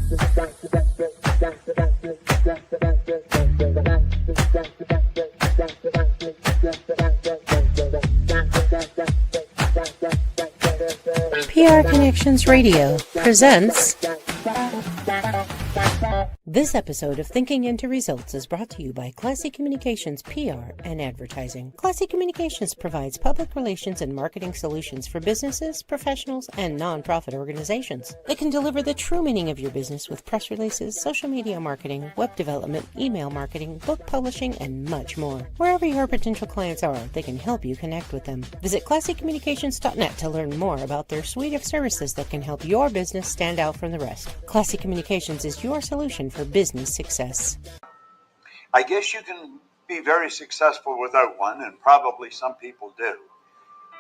PR Connections Radio presents. This episode of Thinking into Results is brought to you by Classy Communications PR and Advertising. Classy Communications provides public relations and marketing solutions for businesses, professionals, and nonprofit organizations. They can deliver the true meaning of your business with press releases, social media marketing, web development, email marketing, book publishing, and much more. Wherever your potential clients are, they can help you connect with them. Visit classycommunications.net to learn more about their suite of services that can help your business stand out from the rest. Classy Communications is your solution for business success. I guess you can be very successful without one, and probably some people do.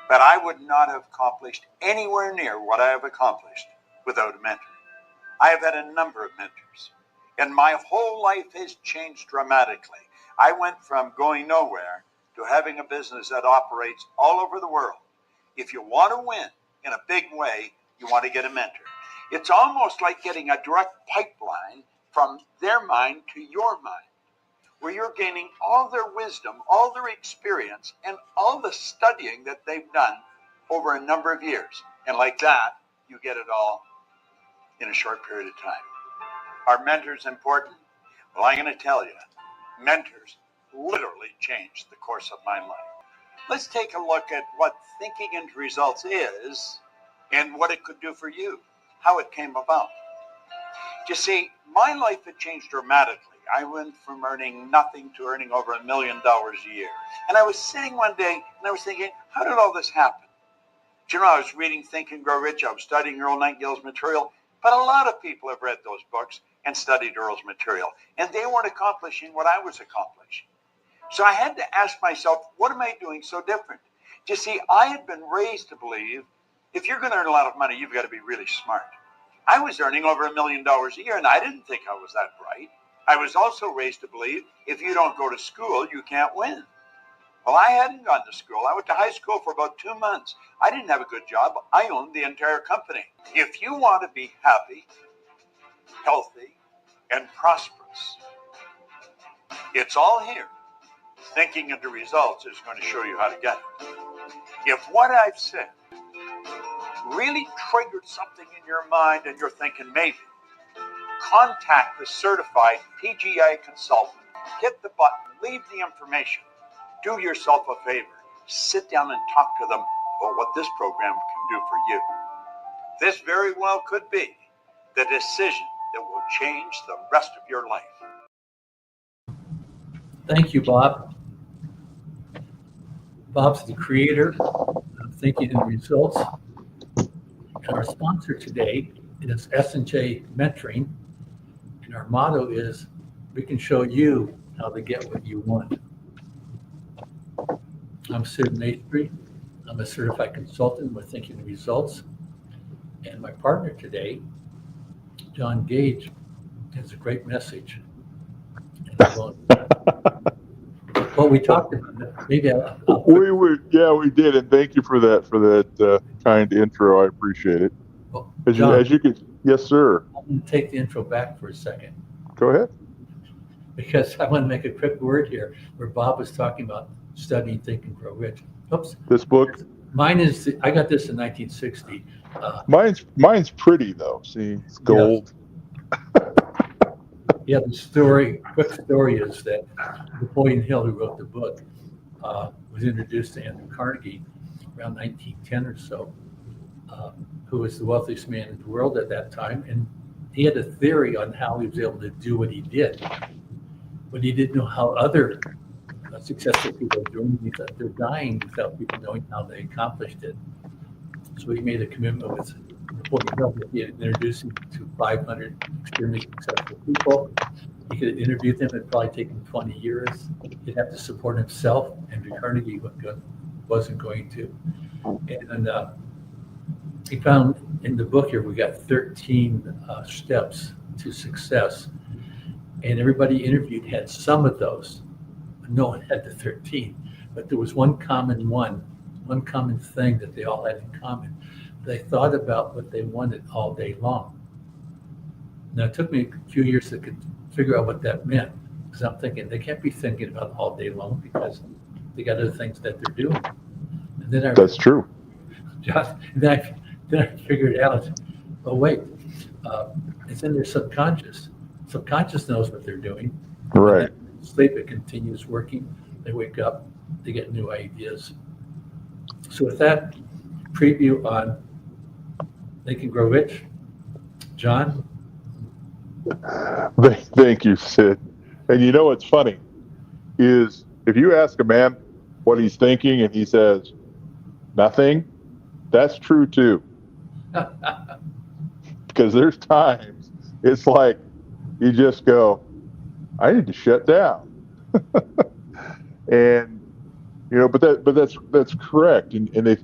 But I would not have accomplished anywhere near what I have accomplished without a mentor. I have had a number of mentors, and my whole life has changed dramatically. I went from going nowhere to having a business that operates all over the world. If you want to win in a big way, you want to get a mentor. It's almost like getting a direct pipeline from their mind to your mind, where you're gaining all their wisdom, all their experience, and all the studying that they've done over a number of years. And like that, you get it all in a short period of time. Are mentors important? Well, I'm going to tell you, mentors literally changed the course of my life. Let's take a look at what thinking into results is and what it could do for you, how it came about. You see, my life had changed dramatically. I went from earning nothing to earning over $1 million a year. And I was sitting one day and I was thinking, how did all this happen? Do you know, I was reading Think and Grow Rich. I was studying Earl Nightingale's material. But a lot of people have read those books and studied Earl's material. And they weren't accomplishing what I was accomplishing. So I had to ask myself, what am I doing so different? You see, I had been raised to believe if you're going to earn a lot of money, you've got to be really smart. I was earning over $1 million a year, and I didn't think I was that bright. I was also raised to believe if you don't go to school, you can't win. Well, I hadn't gone to school. I went to high school for about 2 months. I didn't have a good job. I owned the entire company. If you want to be happy, healthy, and prosperous, it's all here. Thinking into Results is going to show you how to get it. If what I've said really triggered something in your mind and you're thinking maybe, contact the certified PGI consultant, hit the button, leave the information, do yourself a favor, sit down and talk to them about what this program can do for you. This very well could be the decision that will change the rest of your life. Thank you, Bob. Bob's the creator of Thinking in Results. And our sponsor today is S&J Mentoring. And our motto is, we can show you how to get what you want. I'm Sid Maestri. I'm a certified consultant with Thinking in Results. And my partner today, John Gage, has a great message. Well, we talked about it. Maybe we did, and thank you for that kind intro. I appreciate it. Well, as you could, yes, sir. I'm going to take the intro back for a second. Go ahead. Because I want to make a quick word here, where Bob was talking about studying Think and Grow Rich. Oops. This book. Mine is. I got this in 1960. Mine's pretty though. See, it's gold. Yeah, quick story is that Napoleon Hill, who wrote the book, was introduced to Andrew Carnegie around 1910 or so, who was the wealthiest man in the world at that time. And he had a theory on how he was able to do what he did. But he didn't know how other successful people are doing. He thought they're dying without people knowing how they accomplished it. So he made a commitment with Napoleon Hill that he had introduced him to 500 extremely successful people. He could have interviewed them. It'd probably taken 20 years. He'd have to support himself, and Carnegie wasn't going to. And he found in the book here, we got 13 steps to success. And everybody interviewed had some of those. No one had the 13, but there was one common thing that they all had in common. They thought about what they wanted all day long. Now, it took me a few years to figure out what that meant, because I'm thinking they can't be thinking about all day long because they got other things that they're doing. And then That's true. then I figured out, oh wait, it's in their subconscious. Subconscious knows what they're doing. Right. When they sleep, it continues working. They wake up, they get new ideas. So with that preview on Think and Grow Rich, John. Thank you, Sid. And you know what's funny is if you ask a man what he's thinking and he says nothing, that's true too. Because there's times it's like you just go, I need to shut down. And but that's correct. And they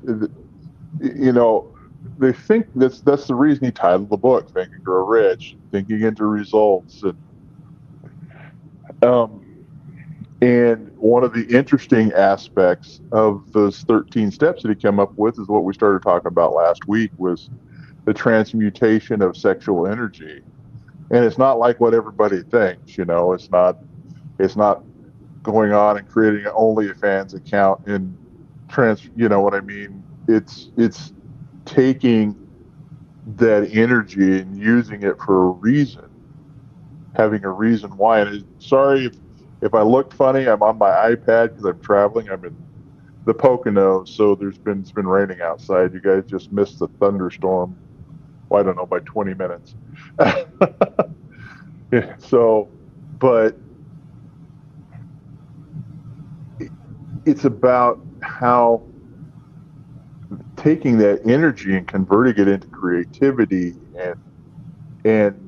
they think that's the reason he titled the book Think and Grow Rich, thinking into results. And one of the interesting aspects of those 13 steps that he came up with is what we started talking about last week, was the transmutation of sexual energy. And it's not like what everybody thinks, it's not going on and creating an OnlyFans account and you know what I mean? It's taking that energy and using it for a reason, having a reason why. And sorry if I look funny, I'm on my iPad because I'm traveling. I'm in the Poconos, so it's been raining outside. You guys just missed the thunderstorm. Well, I don't know, by 20 minutes. Yeah, but it's about how taking that energy and converting it into creativity and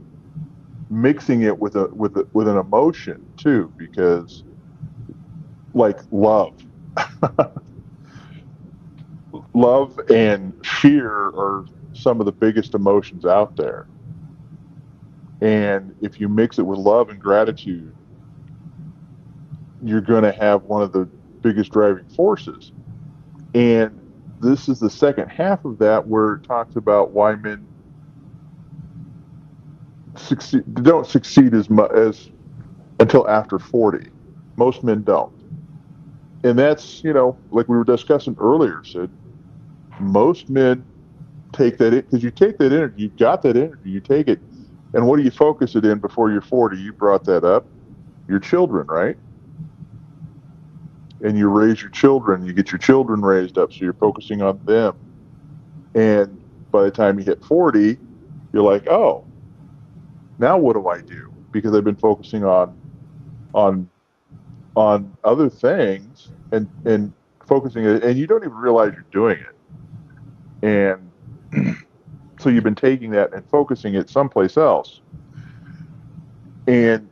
mixing it with an emotion too, because like love and fear are some of the biggest emotions out there. And if you mix it with love and gratitude, you're going to have one of the biggest driving forces. And this is the second half of that, where it talks about why men don't succeed as much as until after 40. Most men don't. And that's, like we were discussing earlier, Sid, most men take that, because you take that energy, you've got that energy, you take it, and what do you focus it in before you're 40? You brought that up. Your children, right? And you raise your children, you get your children raised up, so you're focusing on them. And by the time you hit 40, you're like, oh, now what do I do? Because I've been focusing on other things and focusing it, and you don't even realize you're doing it. And so you've been taking that and focusing it someplace else. And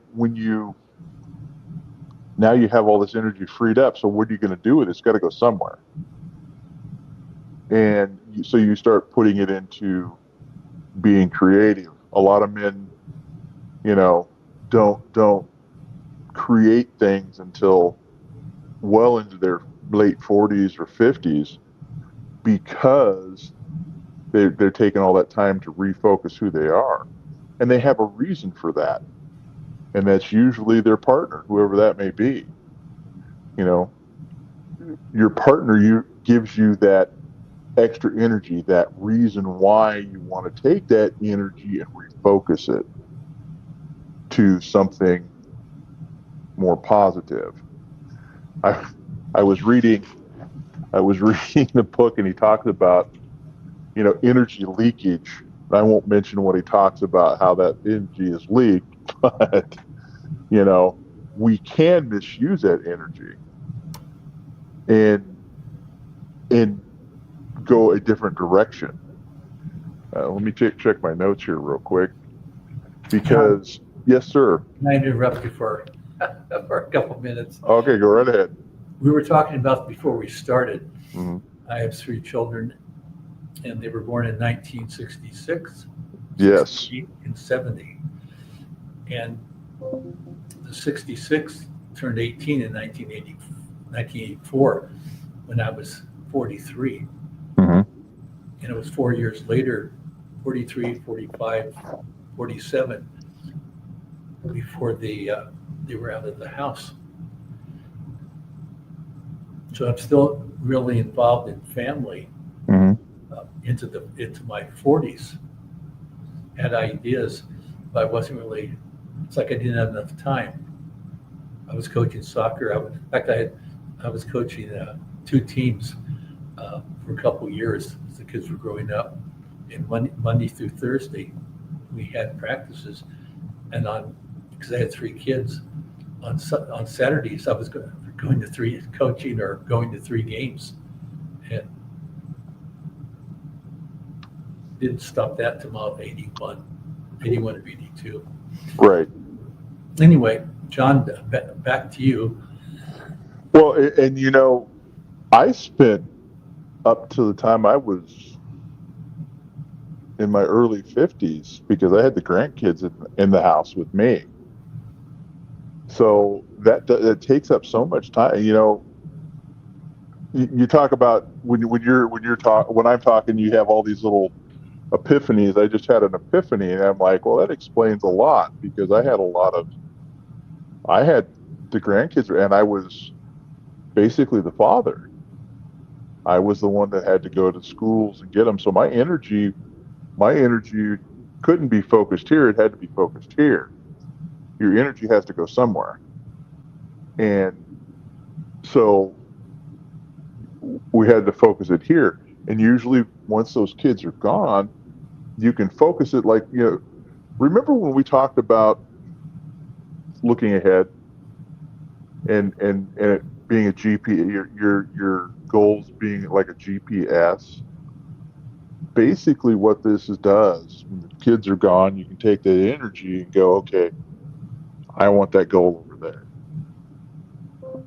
now you have all this energy freed up. So what are you going to do with it? It's got to go somewhere. And so you start putting it into being creative. A lot of men, don't create things until well into their late 40s or 50s, because they're taking all that time to refocus who they are. And they have a reason for that. And that's usually their partner, whoever that may be. Your partner gives you that extra energy, that reason why you want to take that energy and refocus it to something more positive. I was reading the book, and he talks about, energy leakage. I won't mention what he talks about, how that energy is leaked, but we can misuse that energy and go a different direction. Let me check my notes here real quick, because yes, sir. Can I interrupt you for a couple minutes? Okay, go right ahead. We were talking about before we started. Mm-hmm. I have 3 children, and they were born in 1966, yes, 60, and 70. And the 66 turned 18 in 1984, when I was 43. Mm-hmm. And it was 4 years later, 43, 45, 47, before they were out of the house. So I'm still really involved in family Mhm. Into my 40s. Had ideas, but I wasn't really. It's like I didn't have enough time. I was coaching soccer. In fact, I was coaching 2 teams for a couple of years as the kids were growing up. And Monday through Thursday, we had practices, and because I had 3 kids, on Saturdays I was going to 3 coaching or going to 3 games, and didn't stop that till about 81 or 82. Right. Anyway, John, back to you. Well, and I spent up to the time I was in my early 50s, because I had the grandkids in the house with me. So that takes up so much time. You talk about when I'm talking, you have all these little epiphanies. I just had an epiphany, and I'm like, well, that explains a lot, because I had the grandkids, and I was basically the father. I was the one that had to go to schools and get them. So my energy couldn't be focused here. It had to be focused here. Your energy has to go somewhere. And so we had to focus it here. And usually once those kids are gone, you can focus it like, remember when we talked about looking ahead and it being a GPS, your goals being like a GPS? Basically what this does, when the kids are gone, you can take that energy and go, okay, I want that goal over there.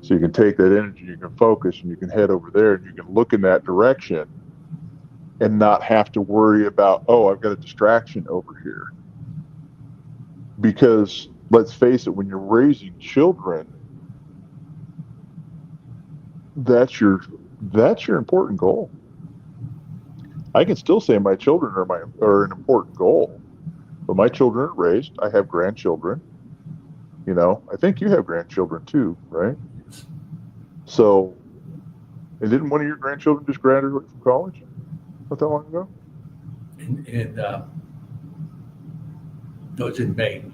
So you can take that energy, you can focus, and you can head over there, and you can look in that direction and not have to worry about, oh, I've got a distraction over here. Because let's face it, when you're raising children, that's your important goal. I can still say my children are an important goal, but my children are raised. I have grandchildren. I think you have grandchildren too, right? So, and didn't one of your grandchildren just graduate from college not that long ago? No, it's in May.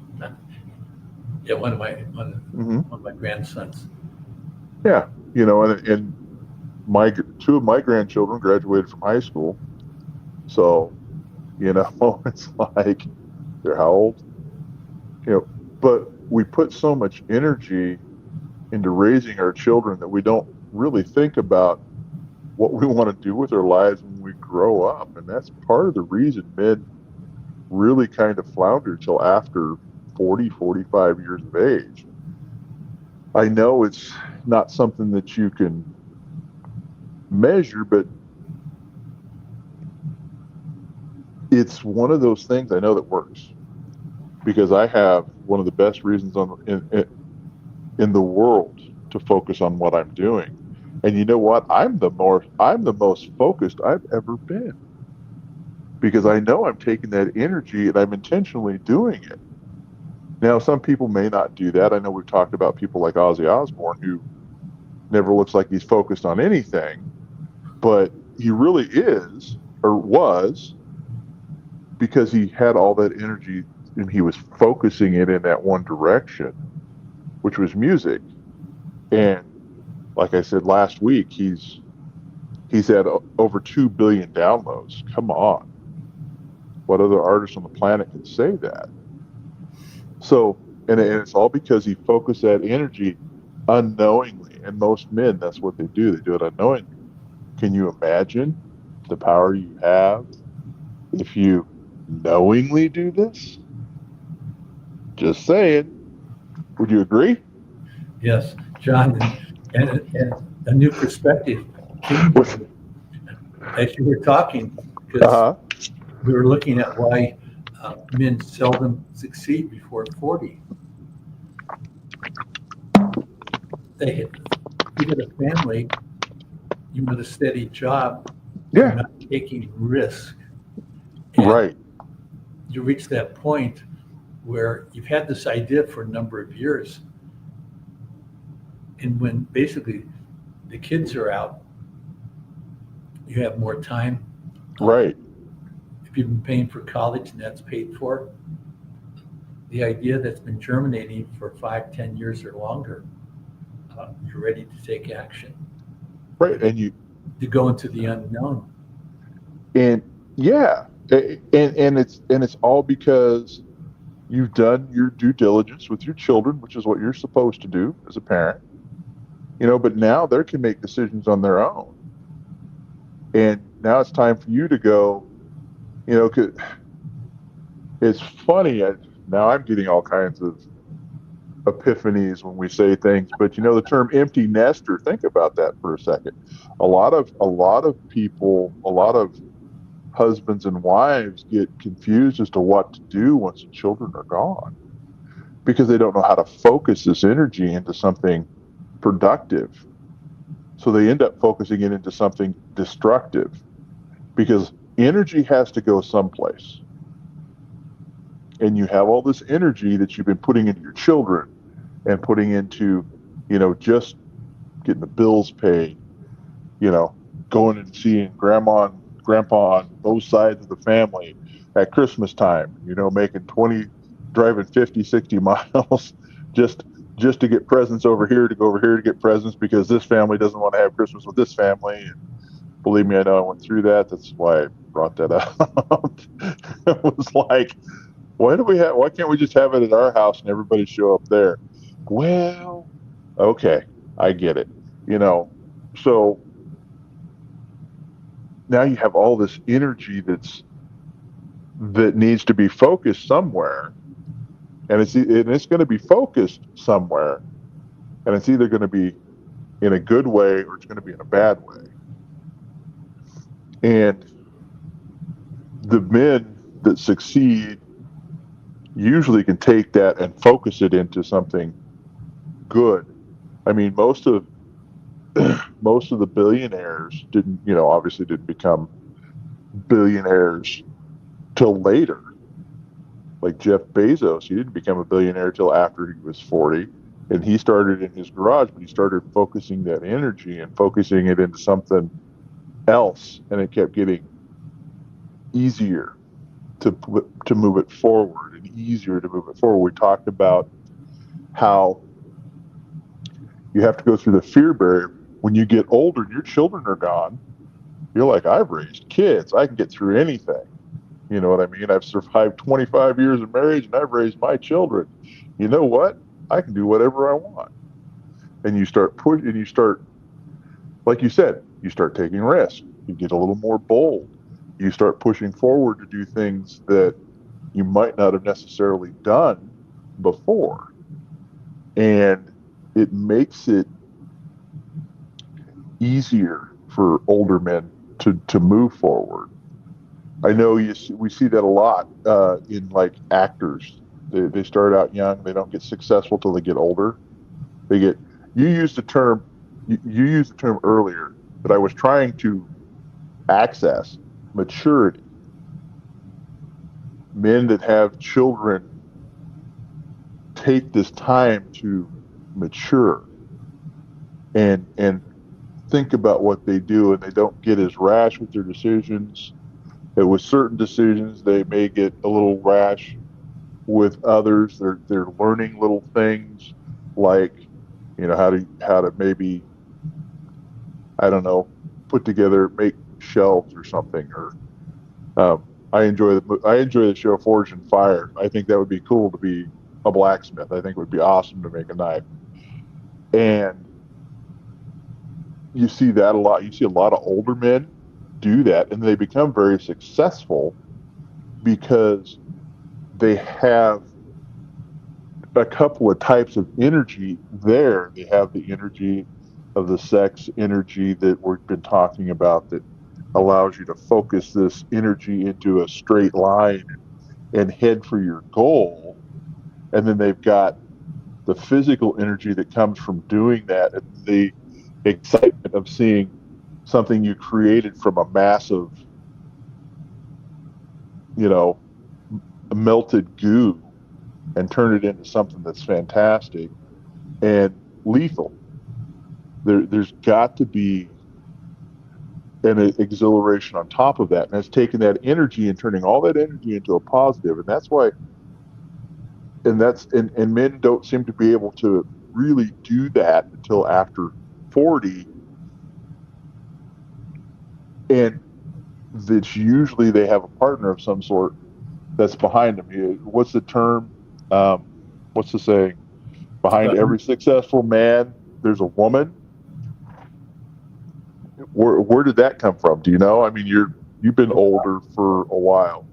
Yeah, one of my grandsons. Yeah, and two of my grandchildren graduated from high school. So, it's like, they're how old? But we put so much energy into raising our children that we don't really think about what we want to do with our lives when we grow up. And that's part of the reason men really kind of flounder till after 40, 45 years of age. I know it's not something that you can measure, but it's one of those things I know that works, because I have one of the best reasons in the world to focus on what I'm doing. And you know what? I'm the most focused I've ever been, because I know I'm taking that energy and I'm intentionally doing it. Now, some people may not do that. I know we've talked about people like Ozzy Osbourne, who never looks like he's focused on anything, but he really is, or was, because he had all that energy and he was focusing it in that one direction, which was music. And like I said last week, he's had over 2 billion downloads. Come on. What other artist on the planet can say that? So, and it's all because he focused that energy unknowingly. And most men, that's what they do. They do it unknowingly. Can you imagine the power you have if you knowingly do this? Just saying. Would you agree? Yes, John, and a new perspective came as you were talking, because we were looking at why men seldom succeed before 40. You get a family, you want a steady job, you're not taking risk. And right. you reach that point, where you've had this idea for a number of years. And when basically the kids are out, you have more time. Right. If you've been paying for college and that's paid for, the idea that's been germinating for 5, 10 years or longer, you're ready to take action. Right. And to go into the unknown. And yeah, and it's all because you've done your due diligence with your children, which is what you're supposed to do as a parent. But now they can make decisions on their own. And now it's time for you to go, 'cause it's funny. Now I'm getting all kinds of epiphanies when we say things, but the term empty nester, think about that for a second. A lot of people, a lot of husbands and wives get confused as to what to do once the children are gone, because they don't know how to focus this energy into something productive. So they end up focusing it into something destructive, because energy has to go someplace. And you have all this energy that you've been putting into your children and putting into, just getting the bills paid, going and seeing grandma and grandpa on both sides of the family at Christmas time, driving 50, 60 miles just to get presents over here, to go over here to get presents because this family doesn't want to have Christmas with this family. And believe me, I know I went through that. That's why I brought that up. It was like, why can't we just have it at our house and everybody show up there? Well, okay, I get it. So now you have all this energy that needs to be focused somewhere, and it's going to be focused somewhere, and it's either going to be in a good way or it's going to be in a bad way. And the men that succeed usually can take that and focus it into something good. I mean, most of the billionaires obviously didn't become billionaires till later. Like Jeff Bezos, he didn't become a billionaire till after he was 40, and he started in his garage, but he started focusing that energy and focusing it into something else, and it kept getting easier to move it forward and easier to move it forward. We talked about how you have to go through the fear barrier. When you get older and your children are gone, you're like, I've raised kids. I can get through anything. You know what I mean? I've survived 25 years of marriage and I've raised my children. You know what? I can do whatever I want. And you start pushing, and you start, like you said, you start taking risks. You get a little more bold. You start pushing forward to do things that you might not have necessarily done before. And it makes it easier for older men to move forward. I know we see that a lot in like actors. They start out young, they don't get successful till they get older. You used the term earlier that I was trying to access, maturity. Men that have children take this time to mature and think about what they do, and they don't get as rash with their decisions. And with certain decisions, they may get a little rash. With others, they're learning little things like, how to maybe, I don't know, make shelves or something. Or I enjoy the show Forged in Fire. I think that would be cool to be a blacksmith. I think it would be awesome to make a knife. And you see that a lot. You see a lot of older men do that, and they become very successful because they have a couple of types of energy there. They have the energy of the sex energy that we've been talking about, that allows you to focus this energy into a straight line and head for your goal. And then they've got the physical energy that comes from doing that, and the excitement of seeing something you created from a massive, melted goo and turn it into something that's fantastic and lethal. There's got to be an exhilaration on top of that, and it's taking that energy and turning all that energy into a positive, and that's why. And men don't seem to be able to really do that until after 40, and that's usually they have a partner of some sort that's behind them. What's the term? What's the saying? Behind every successful man, there's a woman. Where did that come from? Do you know? I mean, you've been older for a while.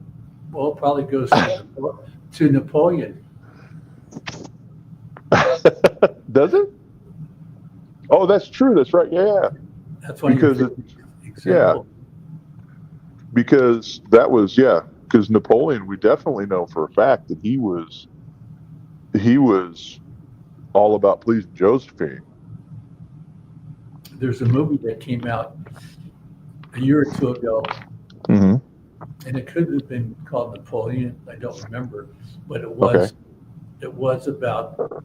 Well, it probably goes to Napoleon. Does it? Oh, that's true. That's right. Yeah. That's one because of your example. Because that was because Napoleon, we definitely know for a fact that he was all about pleasing Josephine. There's a movie that came out a year or two ago, Mm-hmm. and it could have been called Napoleon. I don't remember, but it was. Okay. It was about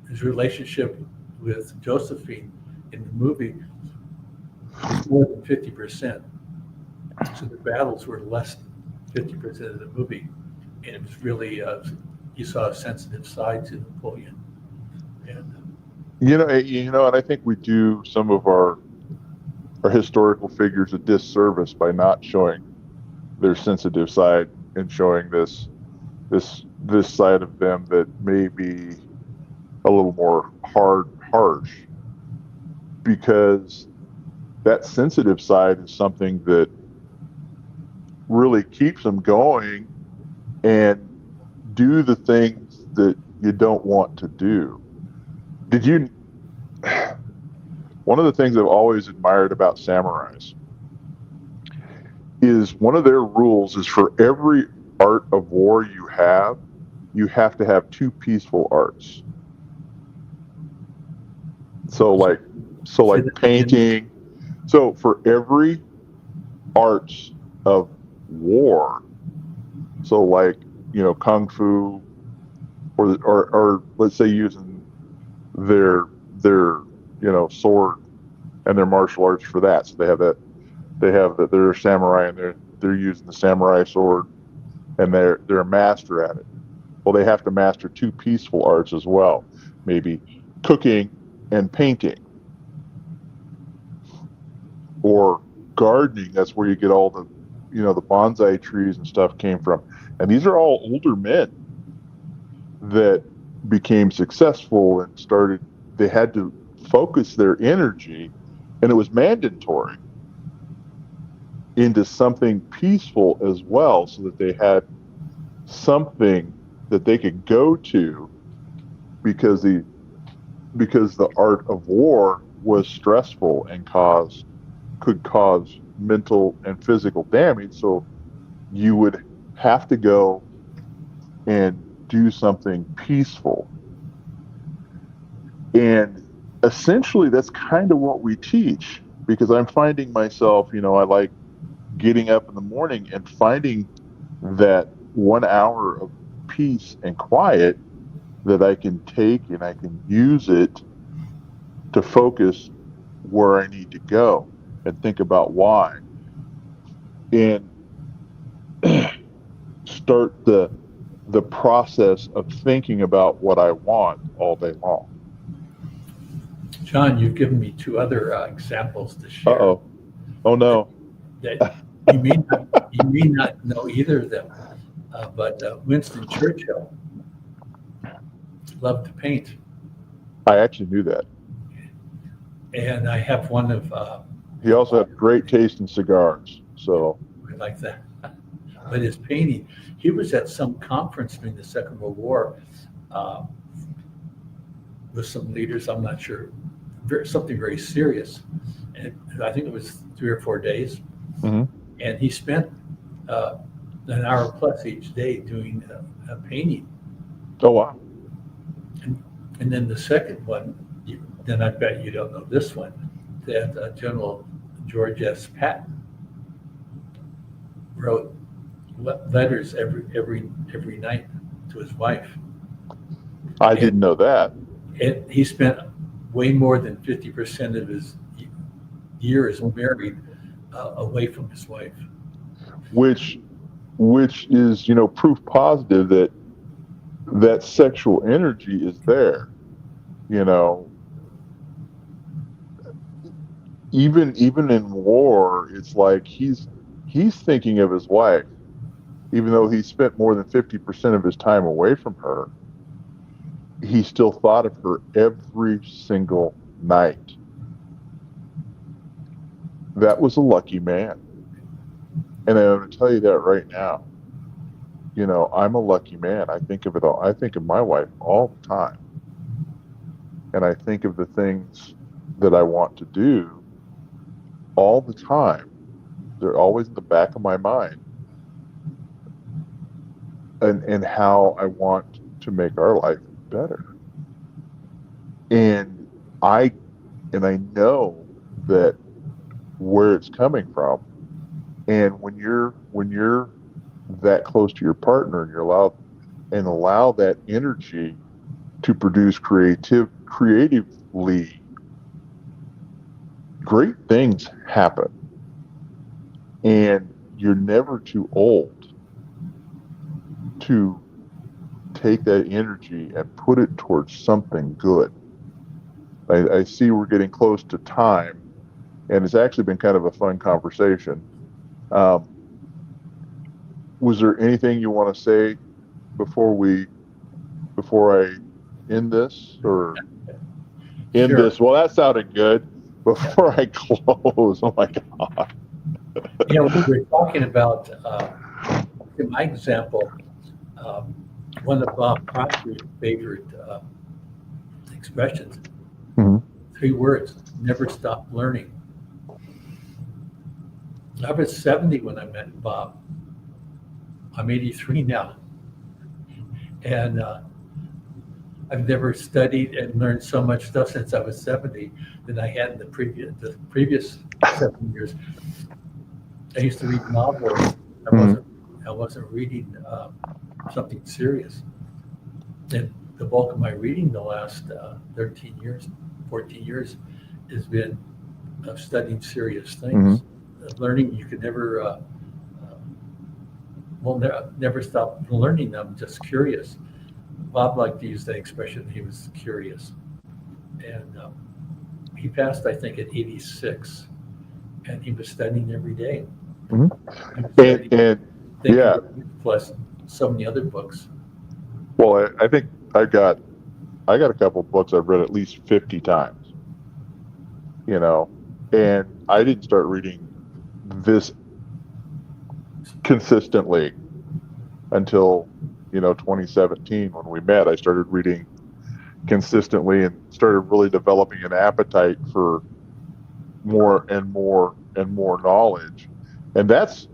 his relationship with Josephine in the movie. Was more than 50%. So the battles were less than 50% of the movie, and it was really you saw a sensitive side to Napoleon. And And I think we do some of our historical figures a disservice by not showing their sensitive side and showing this side of them that may be a little more harsh, because that sensitive side is something that really keeps them going and do the things that you don't want to do. One of the things I've always admired about samurais is one of their rules is for every art of war you have to have two peaceful arts. So like painting. So for every arts of war, so like, kung fu, or let's say using their sword and their martial arts for that. So they're a samurai and they're using the samurai sword and they're a master at it. Well, they have to master two peaceful arts as well, maybe cooking and painting, or gardening. That's where you get all the the bonsai trees and stuff came from. And these are all older men that became successful and they had to focus their energy, and it was mandatory, into something peaceful as well, so that they had something that they could go to, because the art of war was stressful and could cause mental and physical damage. So you would have to go and do something peaceful. And essentially that's kind of what we teach, because I'm finding myself, I like getting up in the morning and finding that 1 hour of peace and quiet that I can take and I can use it to focus where I need to go and think about why, and start the process of thinking about what I want all day long. John, you've given me two other examples to share. Oh no. That you may not know either of them, but Winston Churchill loved to paint. I actually knew that. And I have one of. He also had great taste in cigars, so. I like that. But his painting, he was at some conference during the Second World War with some leaders, I'm not sure, something very serious. And I think it was 3 or 4 days. Mm-hmm. And he spent an hour plus each day doing a painting. Oh, wow. And then the second one, then I bet you don't know this one, that General George S. Patton wrote letters every night to his wife. I didn't know that. And he spent way more than 50% of his years married away from his wife. Which is, proof positive that sexual energy is there. Even in war, it's like he's thinking of his wife, even though he spent more than 50% of his time away from her. He still thought of her every single night. That was a lucky man. And I'm going to tell you that right now. I'm a lucky man. I think of it all. I think of my wife all the time. And I think of the things that I want to do all the time. They're always in the back of my mind. And how I want to make our life better. And I know that where it's coming from. And when you're that close to your partner and allow that energy to produce creatively, great things happen. And you're never too old to take that energy and put it towards something good. I see we're getting close to time, and it's actually been kind of a fun conversation. Was there anything you want to say before I end this, or end Sure. this? Well, that sounded good. Before I close, oh my God. We're talking about, in my example, one of Bob Proctor's favorite expressions, 3 words: never stop learning. I was 70 when I met Bob. I'm 83 now. And I've never studied and learned so much stuff since I was 70 than I had in the previous 7 years. I used to read novels. I wasn't reading something serious. And the bulk of my reading the last 13 years, 14 years has been of studying serious things. Learning, you could never, never stop learning. I'm just curious. Bob liked to use that expression. He was curious. And he passed, I think, at 86. And he was studying every day. Plus so many other books. Well, I think I got a couple of books I've read at least 50 times. And I didn't start reading this consistently until 2017 when we met. I started reading consistently and started really developing an appetite for more and more and more knowledge. And that's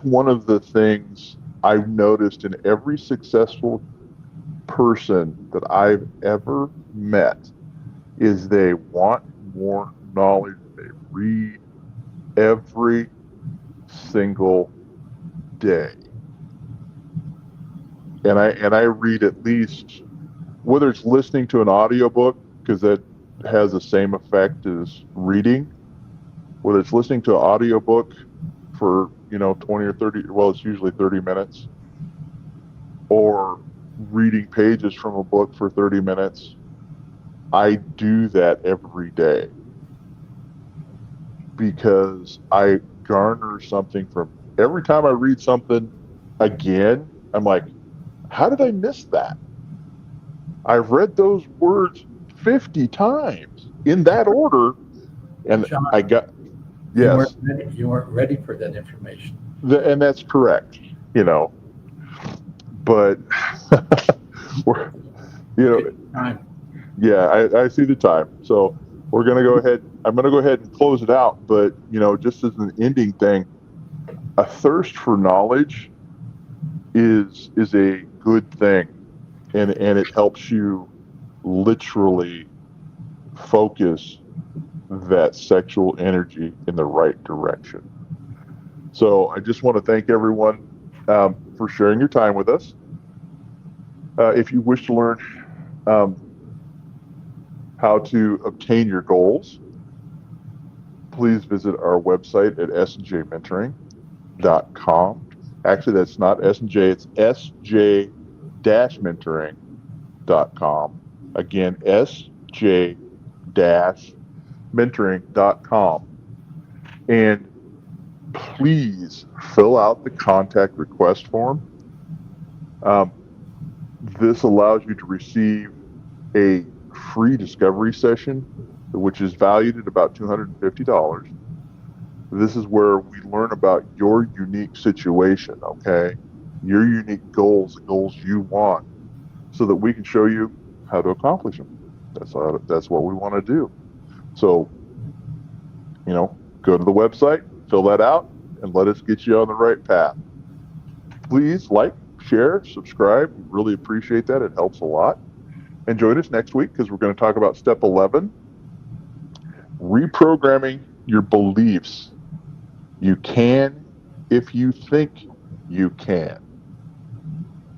one of the things I've noticed in every successful person that I've ever met is they want more knowledge. They read every single day. And I read at least, whether it's listening to an audiobook, because that has the same effect as reading, whether it's listening to an audiobook for 20 or 30, well, it's usually 30 minutes, or reading pages from a book for 30 minutes. I do that every day because I garner something from every time I read something again. I'm like, how did I miss that? I've read those words 50 times in that order, and John, I got, yes. You weren't ready for that information. And that's correct, but we're, Time. yeah, I see the time. So I'm going to go ahead and close it out. But, just as an ending thing, a thirst for knowledge is a good thing. And it helps you literally focus that sexual energy in the right direction. So I just want to thank everyone. for sharing your time with us. If you wish to learn how to obtain your goals, please visit our website at sjmentoring.com. Actually, that's not S&J, it's sj-mentoring.com. Again, sj-mentoring.com. And please fill out the contact request form. This allows you to receive a free discovery session, which is valued at about $250. This is where we learn about your unique situation, okay? Your unique goals, the goals you want, so that we can show you how to accomplish them. That's what we want to do. So, go to the website, fill that out, and let us get you on the right path. Please like, share, subscribe. We really appreciate that. It helps a lot. And join us next week because we're going to talk about step 11, reprogramming your beliefs. You can if you think you can.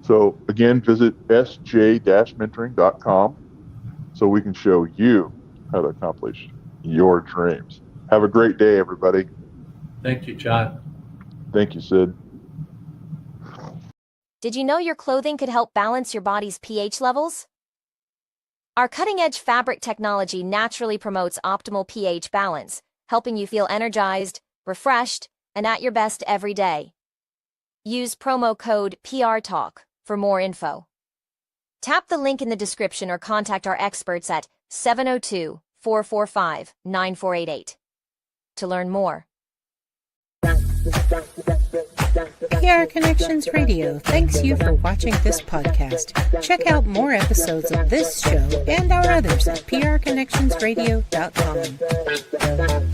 So again, visit sj-mentoring.com so we can show you how to accomplish your dreams. Have a great day, everybody. Thank you, John. Thank you, Sid. Did you know your clothing could help balance your body's pH levels? Our cutting-edge fabric technology naturally promotes optimal pH balance, helping you feel energized, refreshed, and at your best every day. Use promo code PRTalk for more info. Tap the link in the description or contact our experts at 702-445-9488 to learn more. PR Connections Radio thanks you for watching this podcast. Check out more episodes of this show and our others at prconnectionsradio.com.